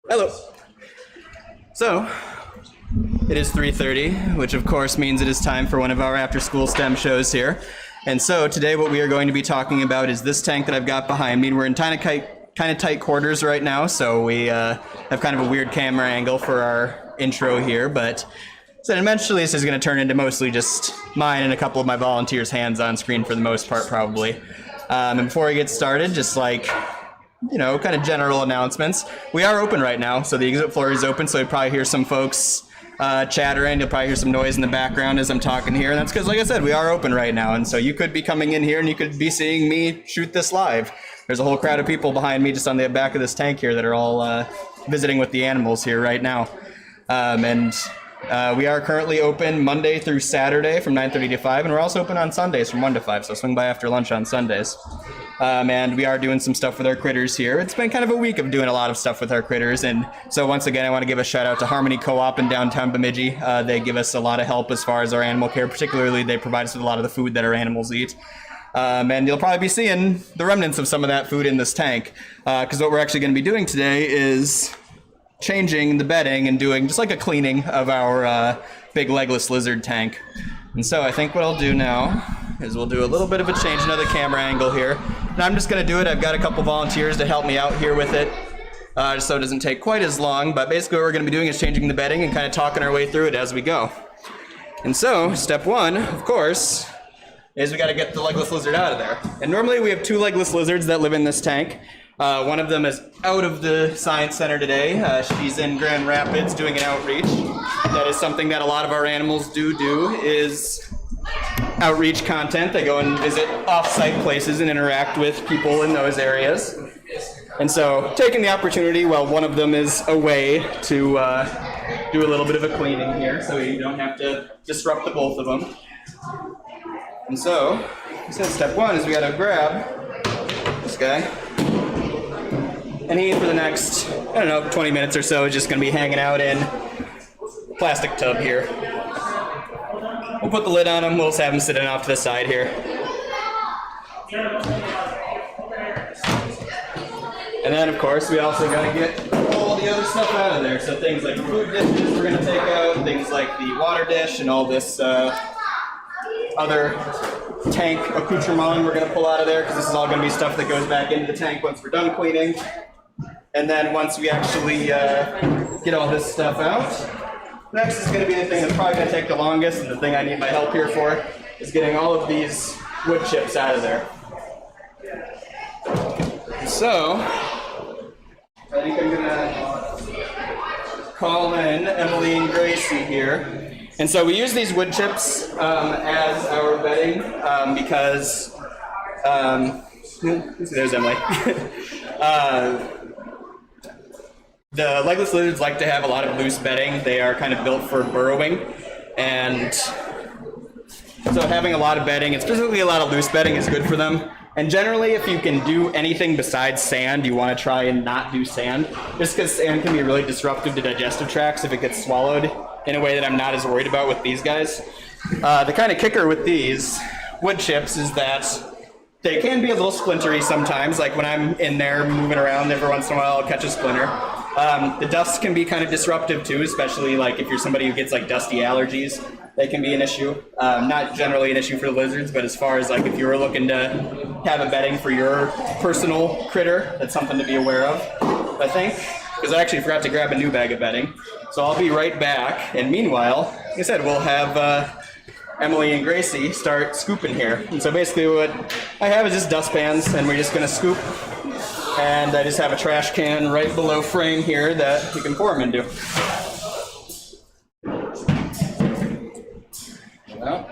Hello. So, it is 3:30, which of course means it is time for one of our after-school STEM shows here. And so today what we are going to be talking about is this tank that I've got behind me. We're in kind of tight quarters right now, so we have kind of a weird camera angle for our intro here, but so eventually this is going to turn into mostly just mine and a couple of my volunteers' hands on screen for the most part, probably. And before we get started, just like, you know, kind of general announcements. We are open right now, so the exit floor is open, so you'll probably hear some folks chattering. You'll probably hear some noise in the background as I'm talking here, and that's because, like I said, we are open right now, and so you could be coming in here and you could be seeing me shoot this live. There's a whole crowd of people behind me just on the back of this tank here that are all visiting with the animals here right now. We are currently open Monday through Saturday from 9:30 to 5, and we're also open on Sundays from 1 to 5, so swing by after lunch on Sundays. And we are doing some stuff with our critters here. It's been kind of a week of doing a lot of stuff with our critters, and so once again I want to give a shout out to Harmony Co-op in downtown Bemidji. They give us a lot of help as far as our animal care, particularly they provide us with a lot of the food that our animals eat. And you'll probably be seeing the remnants of some of that food in this tank, because what we're actually going to be doing today is changing the bedding and doing just like a cleaning of our big legless lizard tank. And so I think what I'll do now is we'll do a little bit of a change, another camera angle here. And I'm just going to do it. I've got a couple volunteers to help me out here with it, just so it doesn't take quite as long. But basically what we're going to be doing is changing the bedding and kind of talking our way through it as we go. And so step one, of course, is we got to get the legless lizard out of there. And normally we have 2 legless lizards that live in this tank. One of them is out of the Science Center today. She's in Grand Rapids doing an outreach. That is something that a lot of our animals do is outreach content. They go and visit off-site places and interact with people in those areas. And so taking the opportunity while one of them is away to do a little bit of a cleaning here so you don't have to disrupt the both of them. And so step one is we got to grab this guy. And he, for the next, 20 minutes or so, is just going to be hanging out in a plastic tub here. We'll put the lid on him. We'll just have him sitting off to the side here. And then, of course, we also got to get all the other stuff out of there. So things like food dishes we're going to take out, things like the water dish and all this other tank accoutrement we're going to pull out of there, because this is all going to be stuff that goes back into the tank once we're done cleaning. And then once we actually get all this stuff out, next is going to be the thing that's probably going to take the longest, and the thing I need my help here for is getting all of these wood chips out of there. So I think I'm going to call in Emily and Gracie here. And so we use these wood chips as our bedding because, there's Emily. The legless lizards like to have a lot of loose bedding. They are kind of built for burrowing. And so having a lot of bedding, and specifically a lot of loose bedding, is good for them. And generally, if you can do anything besides sand, you want to try and not do sand, just because sand can be really disruptive to digestive tracts if it gets swallowed in a way that I'm not as worried about with these guys. The kind of kicker with these wood chips is that they can be a little splintery sometimes. Like when I'm in there moving around, every once in a while I'll catch a splinter. The dust can be kind of disruptive too, especially like if you're somebody who gets like dusty allergies. They can be an issue. Not generally an issue for the lizards, but as far as like if you were looking to have a bedding for your personal critter, that's something to be aware of, I think. Because I actually forgot to grab a new bag of bedding. So I'll be right back. And meanwhile, like I said, we'll have Emily and Gracie start scooping here. And so basically what I have is just dustpans, and we're just going to scoop. And I just have a trash can right below frame here that you can pour them into. Well,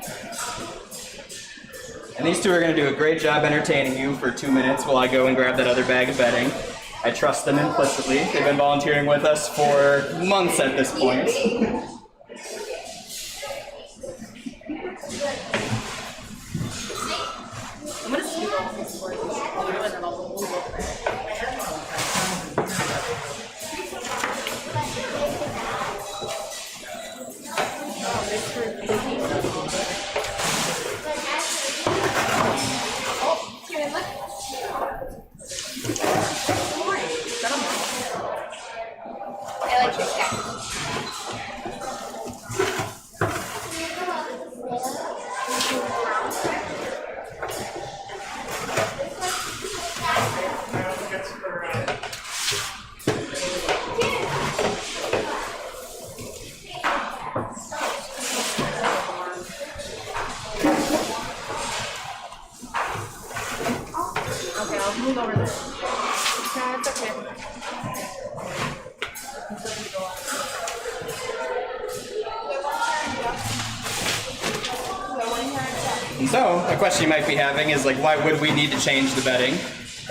and these two are going to do a great job entertaining you for 2 minutes while I go and grab that other bag of bedding. I trust them implicitly. They've been volunteering with us for months at this point. I like this guy. Okay, I'll move over there. No, it's okay. And so, a question you might be having is like, why would we need to change the bedding?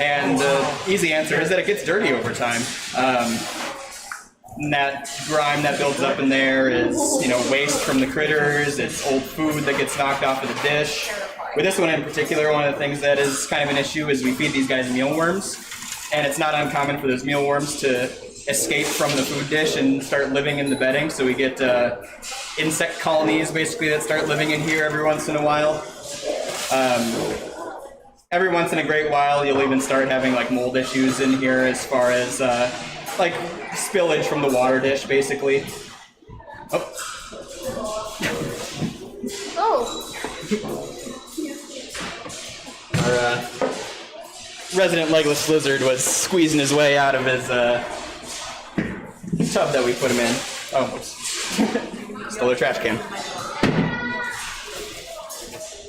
And the easy answer is that it gets dirty over time. And that grime that builds up in there is, waste from the critters. It's old food that gets knocked off of the dish. With this one in particular, one of the things that is kind of an issue is we feed these guys mealworms, and it's not uncommon for those mealworms to escape from the food dish and start living in the bedding. So we get insect colonies basically that start living in here every once in a while. Every once in a great while, you'll even start having like mold issues in here as far as like spillage from the water dish, basically. Oh. Our resident legless lizard was squeezing his way out of his tub that we put him in. Oh, oops. Stole a trash can.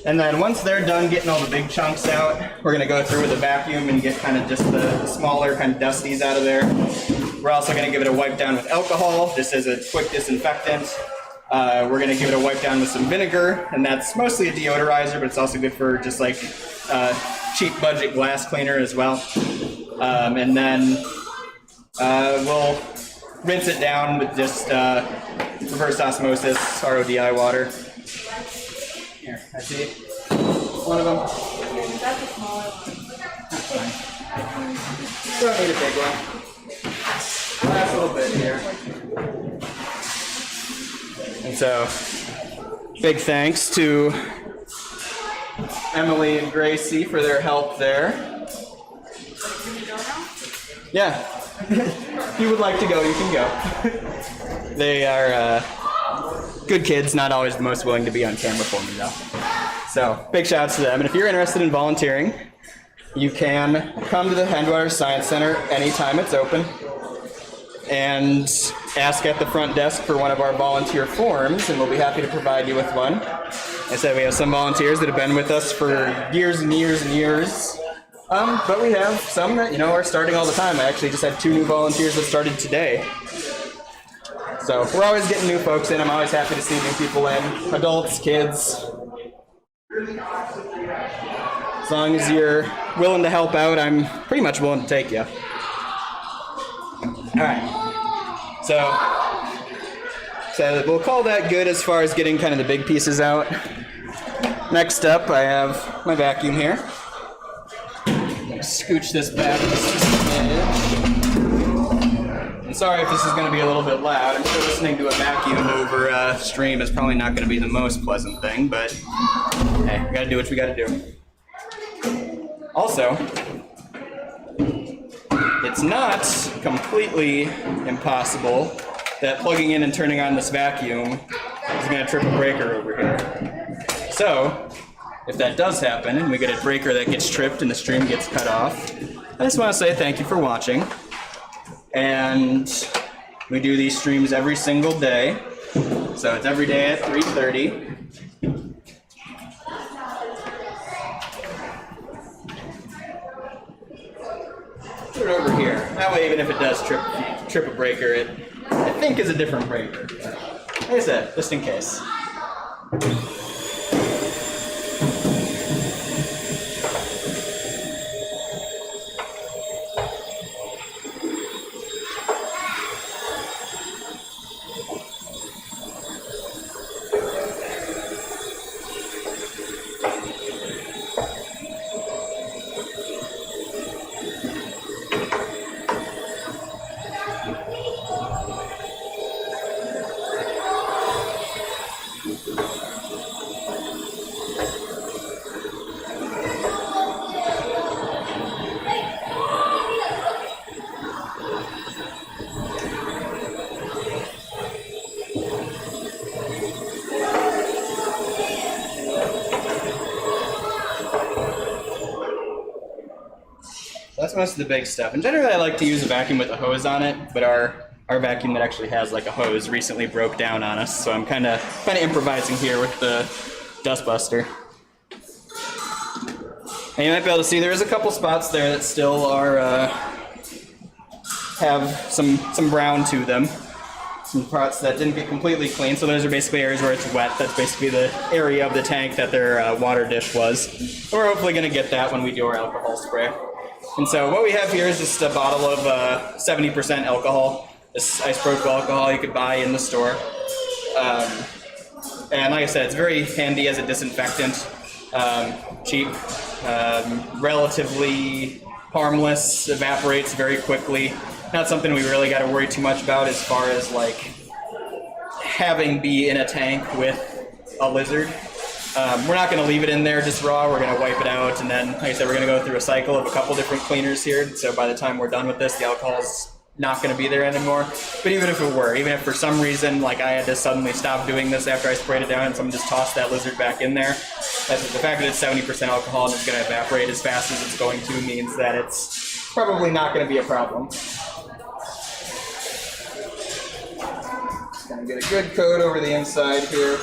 And then once they're done getting all the big chunks out, we're going to go through with a vacuum and get kind of just the smaller kind of dusties out of there. We're also going to give it a wipe down with alcohol, just as a quick disinfectant. We're going to give it a wipe down with some vinegar, and that's mostly a deodorizer, but it's also good for just like cheap budget glass cleaner as well. And then we'll rinse it down with just reverse osmosis RODI water. Here, I see one of them. That's a smaller one. That's fine. Don't need a big one. Last little bit here. And so, big thanks to Emily and Gracie for their help there. Can we go now? Yeah. If you would like to go, you can go. They are good kids, not always the most willing to be on camera for me, though. So, big shout outs to them. And if you're interested in volunteering, you can come to the Headwaters Science Center anytime it's open and ask at the front desk for one of our volunteer forms, and we'll be happy to provide you with one. I said we have some volunteers that have been with us for years and years and years. But we have some that, are starting all the time. I actually just had 2 new volunteers that started today. So we're always getting new folks in. I'm always happy to see new people in. Adults, kids. As long as you're willing to help out, I'm pretty much willing to take you. All right. So we'll call that good as far as getting kind of the big pieces out. Next up, I have my vacuum here. Scooch this back just a smidge. I'm sorry if this is going to be a little bit loud. I'm sure listening to a vacuum over stream is probably not going to be the most pleasant thing, but hey, we got to do what we got to do. Also, it's not completely impossible that plugging in and turning on this vacuum is going to trip a breaker over here. So, if that does happen and we get a breaker that gets tripped and the stream gets cut off, I just want to say thank you for watching. And we do these streams every single day. So it's every day at 3:30. Put it over here. That way, even if it does trip a breaker, it I think is a different breaker. Like I said, just in case. most of the big stuff. And generally, I like to use a vacuum with a hose on it, but our vacuum that actually has like a hose recently broke down on us, so I'm kind of improvising here with the dustbuster. And you might be able to see there's a couple spots there that still are have some brown to them. Some parts that didn't get completely clean, so those are basically areas where it's wet. That's basically the area of the tank that their water dish was. And we're hopefully going to get that when we do our alcohol spray. And so what we have here is just a bottle of 70% alcohol. This isopropyl alcohol you could buy in the store. And like I said, it's very handy as a disinfectant. Cheap, relatively harmless, evaporates very quickly. Not something we really got to worry too much about as far as like having be in a tank with a lizard. We're not going to leave it in there just raw. We're going to wipe it out, and then, like I said, we're going to go through a cycle of a couple different cleaners here. So by the time we're done with this, the alcohol's not going to be there anymore. But even if it were, even if for some reason like I had to suddenly stop doing this after I sprayed it down and someone just tossed that lizard back in there, the fact that it's 70% alcohol and it's going to evaporate as fast as it's going to means that it's probably not going to be a problem. Just going to get a good coat over the inside here.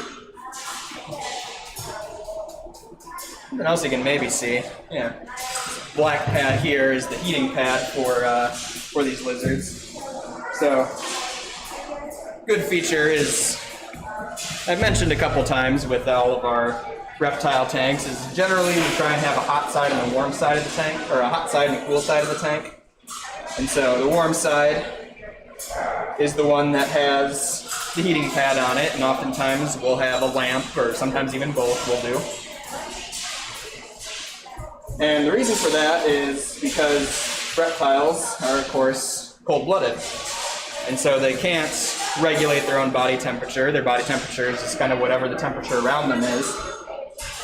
What else you can maybe see? Yeah, black pad here is the heating pad for these lizards. So, good feature is, I've mentioned a couple times with all of our reptile tanks, is generally we try and have a hot side and a warm side of the tank, or a hot side and a cool side of the tank. And so the warm side is the one that has the heating pad on it, and oftentimes we'll have a lamp, or sometimes even both will do. And the reason for that is because reptiles are, of course, cold-blooded. And so they can't regulate their own body temperature. Their body temperature is just kind of whatever the temperature around them is.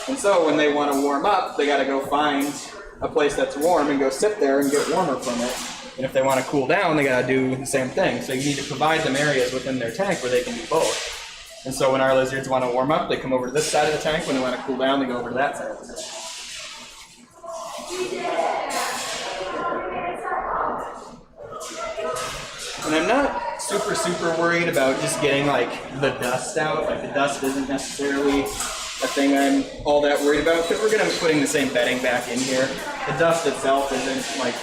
And so when they want to warm up, they got to go find a place that's warm and go sit there and get warmer from it. And if they want to cool down, they got to do the same thing. So you need to provide them areas within their tank where they can do both. And so when our lizards want to warm up, they come over to this side of the tank. When they want to cool down, they go over to that side of the tank. And I'm not super worried about just getting like the dust out. Like the dust isn't necessarily a thing I'm all that worried about, because we're going to be putting the same bedding back in here. The dust itself isn't like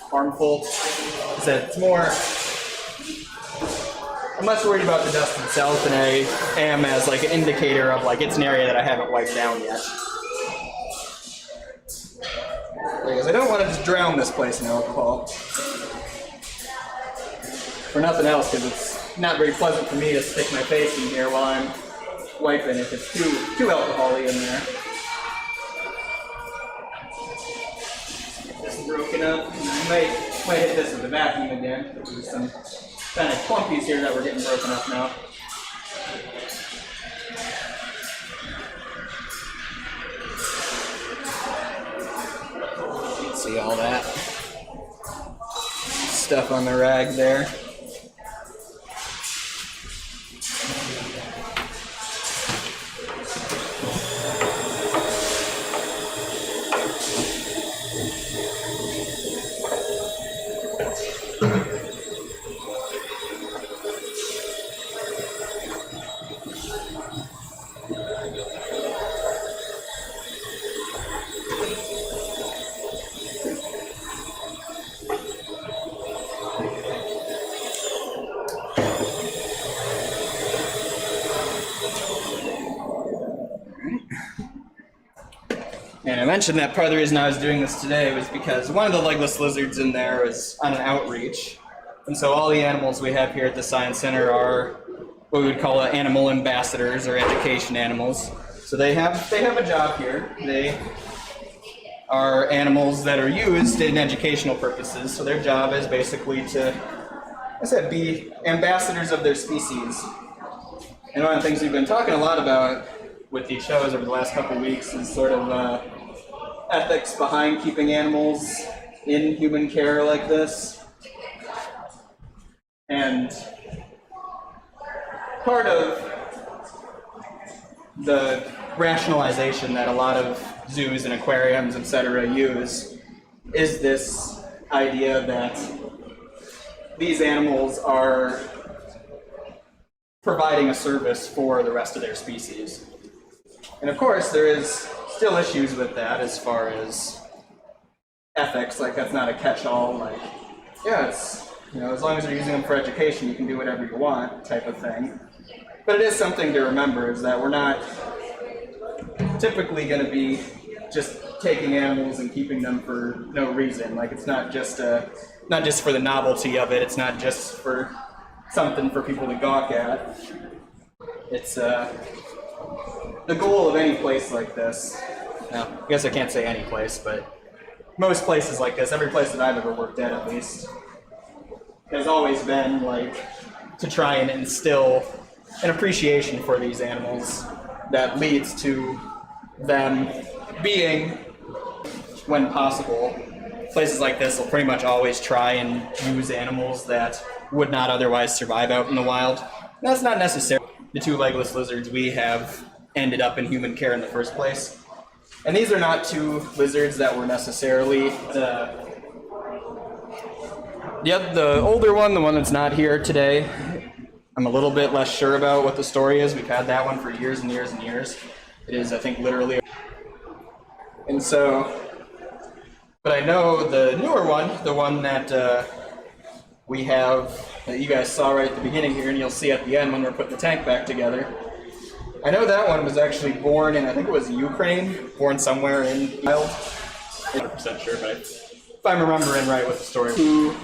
harmful. It's more, I'm less worried about the dust itself than I am as like an indicator of like it's an area that I haven't wiped down yet. Because I don't want to just drown this place in alcohol. For nothing else, because it's not very pleasant for me to stick my face in here while I'm wiping if it's too alcohol-y in there. Get this broken up. And I might hit this with a vacuum again. There's some kind of clumpies here that we're getting broken up now. You can see all that stuff on the rag there. And I mentioned that part of the reason I was doing this today was because one of the legless lizards in there was on an outreach. And so all the animals we have here at the Science Center are what we would call animal ambassadors or education animals. So they have a job here. They are animals that are used in educational purposes. So their job is basically to, like I said, be ambassadors of their species. And one of the things we've been talking a lot about with these shows over the last couple of weeks is sort of ethics behind keeping animals in human care like this. And part of the rationalization that a lot of zoos and aquariums, etc., use is this idea that these animals are providing a service for the rest of their species. And of course, there is still issues with that as far as ethics. Like, that's not a catch-all, like, yeah, it's, you know, as long as you're using them for education, you can do whatever you want type of thing. But it is something to remember, is that we're not typically going to be just taking animals and keeping them for no reason. Like, it's not just for the novelty of it. It's not just for something for people to gawk at. It's the goal of any place like this. Now, I guess I can't say any place, but most places like this, every place that I've ever worked at least, has always been like to try and instill an appreciation for these animals that leads to them being, when possible, places like this will pretty much always try and use animals that would not otherwise survive out in the wild. And that's not necessarily the two legless lizards we have ended up in human care in the first place. And these are not two lizards that were necessarily the older one, the one that's not here today, I'm a little bit less sure about what the story is. We've had that one for years and years and years. It is, I think, literally. And so, but I know the newer one, the one that we have, that you guys saw right at the beginning here, and you'll see at the end when we're putting the tank back together. I know that one was actually born in, I think it was Ukraine, born somewhere in the wild. I'm not 100% sure, but if I'm remembering right with the story. Who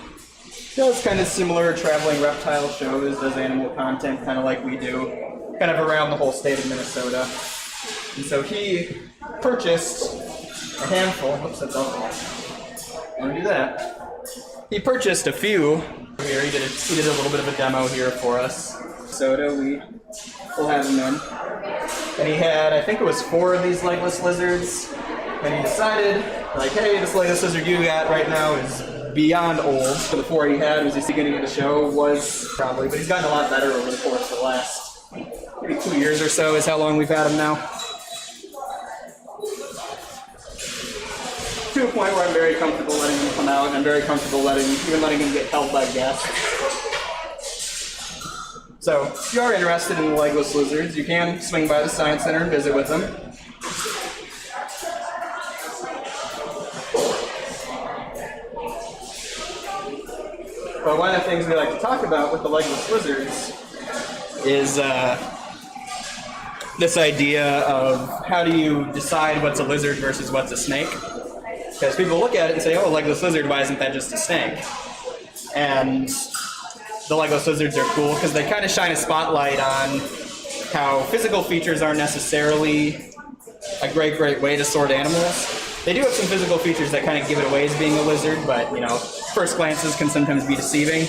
does kind of similar traveling reptile shows, does animal content kind of like we do, kind of around the whole state of Minnesota. And so he purchased a handful. Whoops, that's alcohol. I want to do that. He purchased a few. Here, he did a little bit of a demo here for us. Soda, we'll have him in. And he had, I think it was 4 of these legless lizards. And he decided, like, hey, this legless lizard you got right now is beyond old. So the 4 he had was just the beginning of the show was probably, but he's gotten a lot better over the course of the last maybe 2 years or so is how long we've had him now. To a point where I'm very comfortable letting him come out, and I'm very comfortable even letting him get held by guests. So, if you are interested in the legless lizards, you can swing by the Science Center and visit with them. But one of the things we like to talk about with the legless lizards is this idea of how do you decide what's a lizard versus what's a snake? Because people look at it and say, oh, a legless lizard, why isn't that just a snake? And the legless lizards are cool because they kind of shine a spotlight on how physical features aren't necessarily a great way to sort animals. They do have some physical features that kind of give it away as being a lizard, but, you know, first glances can sometimes be deceiving.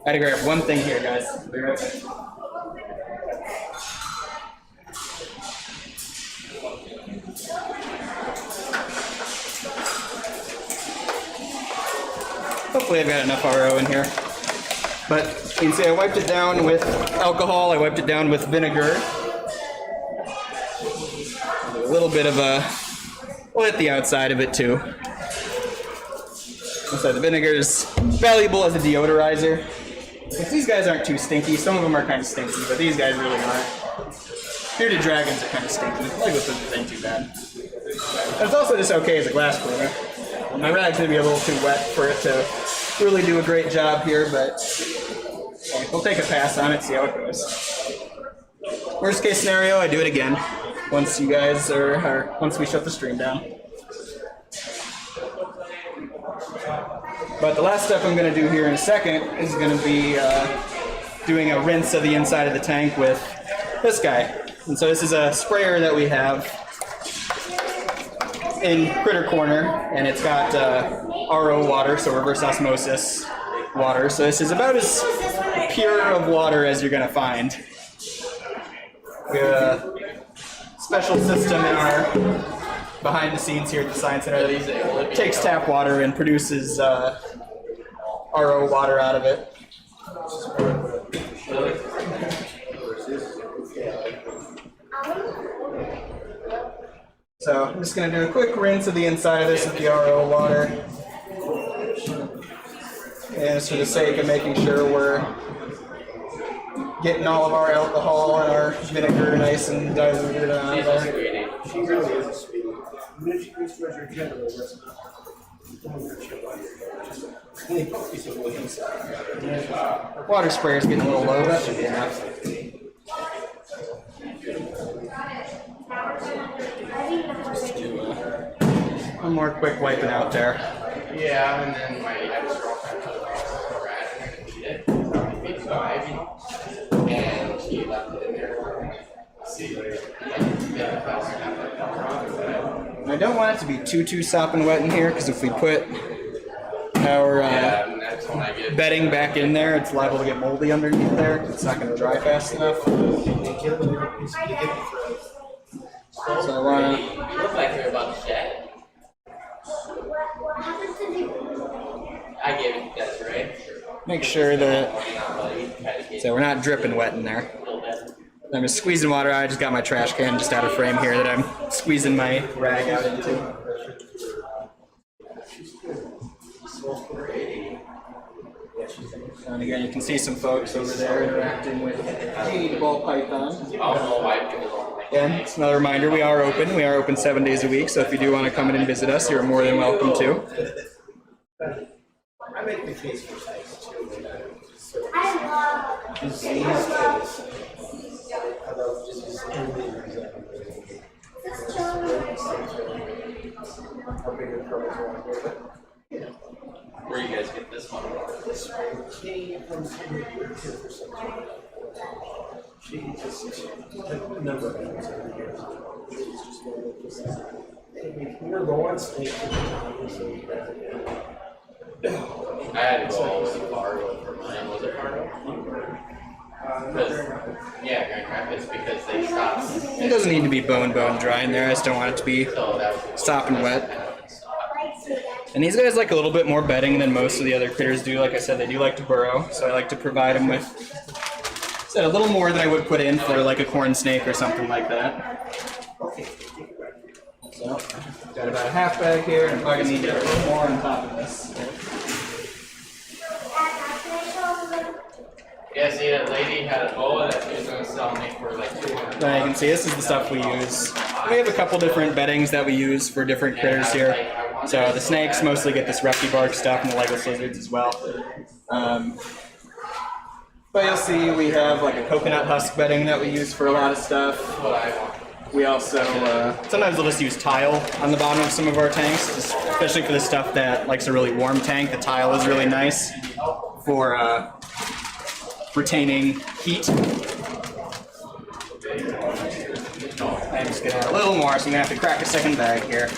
I had to grab one thing here, guys. Be right back. Hopefully I've got enough RO in here. But you can see I wiped it down with alcohol, I wiped it down with vinegar. A little bit of a, we'll hit the outside of it too. So the vinegar is valuable as a deodorizer. These guys aren't too stinky, some of them are kind of stinky, but these guys really aren't. Bearded dragons are kind of stinky, legless lizards ain't too bad. And it's also just okay as a glass cleaner. My rag's gonna be a little too wet for it to really do a great job here, but we'll take a pass on it, see how it goes. Worst case scenario, I do it again once you guys once we shut the stream down. But the last step I'm going to do here in a second is going to be doing a rinse of the inside of the tank with this guy. And so this is a sprayer that we have in Critter Corner, and it's got RO water, so reverse osmosis water. So this is about as pure of water as you're going to find. We have a special system in our behind the scenes here at the Science Center that takes tap water and produces RO water out of it. So I'm just going to do a quick rinse of the inside of this with the RO water. just for the sake of making sure we're getting all of our alcohol and our vinegar nice and diluted on there. She really is a sweetie. Even if she goes towards your gender, that's Water sprayer's getting a little low. That should be enough. One more quick wiping out there. Yeah, and then my ex-girlfriend took a rat and eat it. And she left it in there. See, I don't want it to be too sopping wet in here because if we put our and that's when I get. bedding back in there, it's liable to get moldy underneath there. It's not going to dry fast enough. So I want to. You look like you're about to shed. I gave it to Desiree. Make sure that so we're not dripping wet in there. I'm just squeezing water out. I just got my trash can just out of frame here that I'm squeezing my rag out into. And again, you can see some folks over there interacting with the ball python. Again, it's another reminder, we are open. We are open 7 days a week, so if you do want to come in and visit us, you're more than welcome to. I make the case for size too. Where you guys get this one? This one came from she just a number of things over the years. She's just one of those. We're low on steak. I had to go all the way to Fargo for mine. Was it Fargo? Because, yeah, Grand Rapids, because they stopped. It doesn't need to be bone dry in there. I just don't want it to be So that was sopping wet. And these guys like a little bit more bedding than most of the other critters do. Like I said, they do like to burrow, so I like to provide them with a little more than I would put in for like a corn snake or something like that. So, got about a half bag here, and I'm probably gonna need to get a little more on top of this. Yeah, see, that lady had a boa that she was going to sell me for like $200. Now you can see this is the stuff we use. We have a couple different beddings that we use for different critters here. So the snakes mostly get this rusty bark stuff, and the legless lizards as well. But you'll see we have like a coconut husk bedding that we use for a lot of stuff. What I want. We also, sometimes we'll just use tile on the bottom of some of our tanks, especially for the stuff that likes a really warm tank. The tile is really nice for retaining heat. I'm just gonna add a little more, so I'm gonna have to crack a second bag here.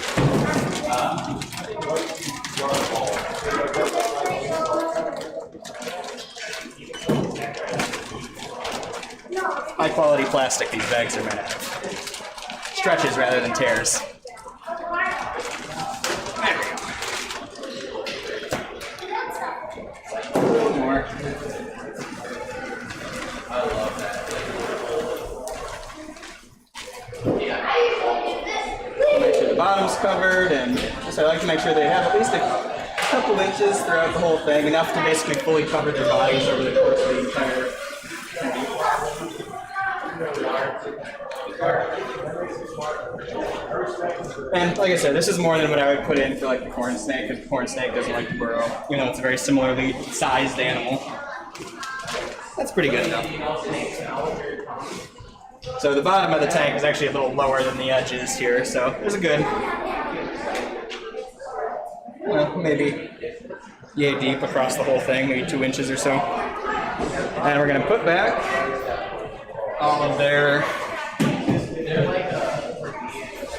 High quality plastic these bags are made out of. Stretches rather than tears. There we go. A little more. I love that. Make sure the bottom's covered, and just I like to make sure they have at least a couple inches throughout the whole thing, enough to basically fully cover their bodies over the course of the entire tank. And like I said, this is more than what I would put in for like the corn snake, because the corn snake doesn't like to burrow. You know, it's a very similarly sized animal. That's pretty good enough. So the bottom of the tank is actually a little lower than the edges here, so there's a good, well, maybe yay deep across the whole thing, maybe 2 inches or so. And we're gonna put back all of their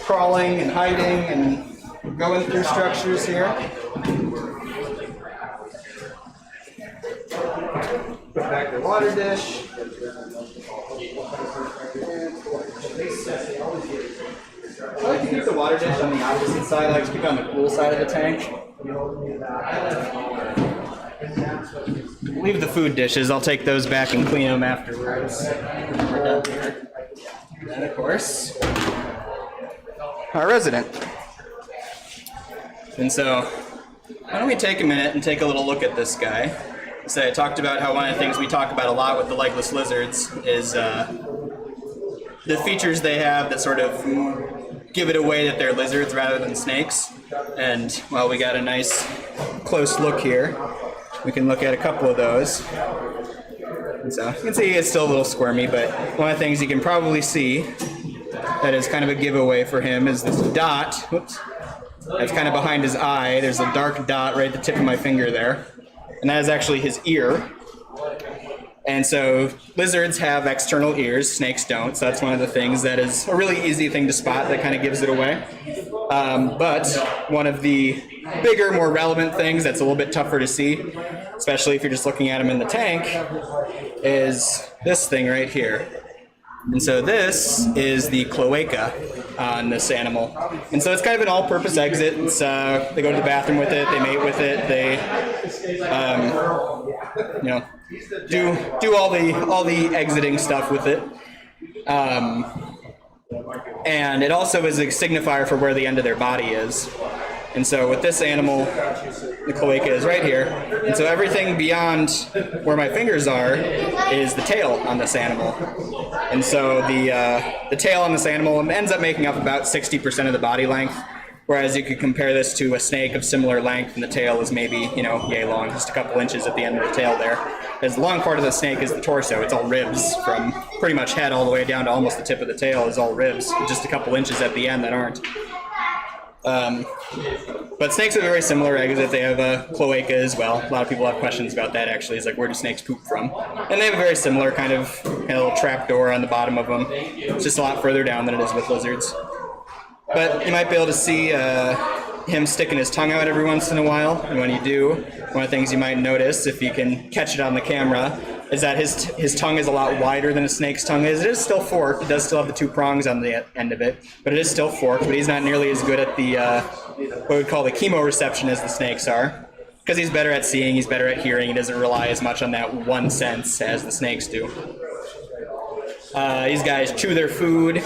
crawling and hiding and going through structures here. Put back their water dish. I like to keep the water dish on the opposite side. I like to keep it on the cool side of the tank. Leave the food dishes. I'll take those back and clean them afterwards. We're done here. And of course, our resident. And so, why don't we take a minute and take a little look at this guy. So I talked about how one of the things we talk about a lot with the legless lizards is the features they have that sort of give it away that they're lizards rather than snakes. And while we got a nice close look here, we can look at a couple of those. And so you can see it's still a little squirmy, but one of the things you can probably see that is kind of a giveaway for him is this dot. Whoops. That's kind of behind his eye. There's a dark dot right at the tip of my finger there. And that is actually his ear. And so lizards have external ears, snakes don't. So that's one of the things that is a really easy thing to spot that kind of gives it away. But one of the bigger, more relevant things that's a little bit tougher to see, especially if you're just looking at them in the tank, is this thing right here. And so this is the cloaca on this animal. And so it's kind of an all-purpose exit. It's, they go to the bathroom with it, they mate with it, they you know, do all the exiting stuff with it. And it also is a signifier for where the end of their body is. And so with this animal, the cloaca is right here. And so everything beyond where my fingers are is the tail on this animal. And so the tail on this animal ends up making up about 60% of the body length. Whereas you could compare this to a snake of similar length, and the tail is maybe, you know, yay long, just a couple inches at the end of the tail there. As the long part of the snake is the torso. It's all ribs from pretty much head all the way down to almost the tip of the tail is all ribs, just a couple inches at the end that aren't. But snakes have a very similar exit. They have a cloaca as well. A lot of people have questions about that actually. It's like, where do snakes poop from? And they have a very similar kind of little trap door on the bottom of them. It's just a lot further down than it is with lizards. But you might be able to see him sticking his tongue out every once in a while. And when you do, one of the things you might notice, if you can catch it on the camera, is that his tongue is a lot wider than a snake's tongue is. It is still forked. It does still have the two prongs on the end of it, but it is still forked. But he's not nearly as good at the what we call the chemoreception as the snakes are, because he's better at seeing, he's better at hearing. He doesn't rely as much on that one sense as the snakes do. These guys chew their food,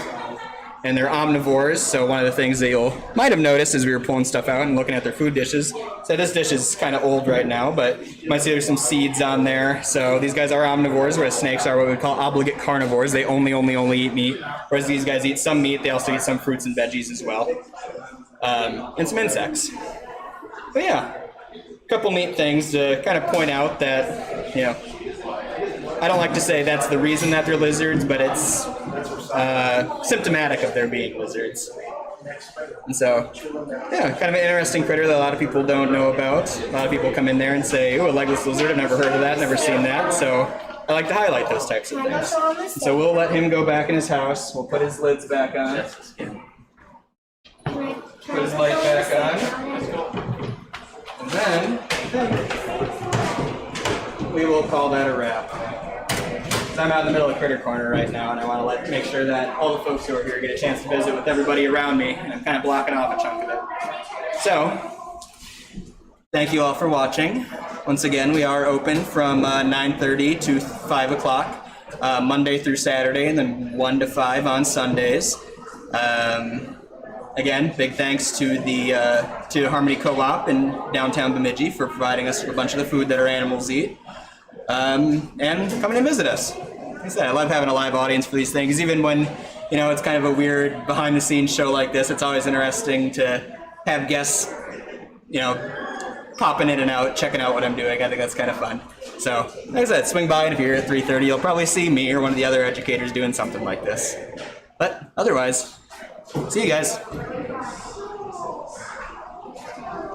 and they're omnivores, so one of the things that you might have noticed as we were pulling stuff out and looking at their food dishes, so this dish is kind of old right now, but you might see there's some seeds on there. So these guys are omnivores, whereas snakes are what we call obligate carnivores. They only eat meat, whereas these guys eat some meat. They also eat some fruits and veggies as well, and some insects. But yeah, a couple neat things to kind of point out that, you know, I don't like to say that's the reason that they're lizards, but it's symptomatic of their being lizards. And so, yeah, kind of an interesting critter that a lot of people don't know about. A lot of people come in there and say, "Oh, a legless lizard, I've never heard of that, never seen that." So I like to highlight those types of things. And so we'll let him go back in his house. We'll put his lids back on. Put his light back on. And then we will call that a wrap. I'm out in the middle of Critter Corner right now, and I want to make sure that all the folks who are here get a chance to visit with everybody around me, and I'm kind of blocking off a chunk of it. So, thank you all for watching. Once again, we are open from 9:30 to 5 o'clock, Monday through Saturday, and then 1 to 5 on Sundays. Again, big thanks to the to Harmony Co-op in downtown Bemidji for providing us with a bunch of the food that our animals eat. And come in and visit us. Like I said, I love having a live audience for these things. Even when, you know, it's kind of a weird behind-the-scenes show like this, it's always interesting to have guests, you know, popping in and out, checking out what I'm doing. I think that's kind of fun. So, like I said, swing by, and if you're here at 3:30, you'll probably see me or one of the other educators doing something like this. But otherwise, see you guys.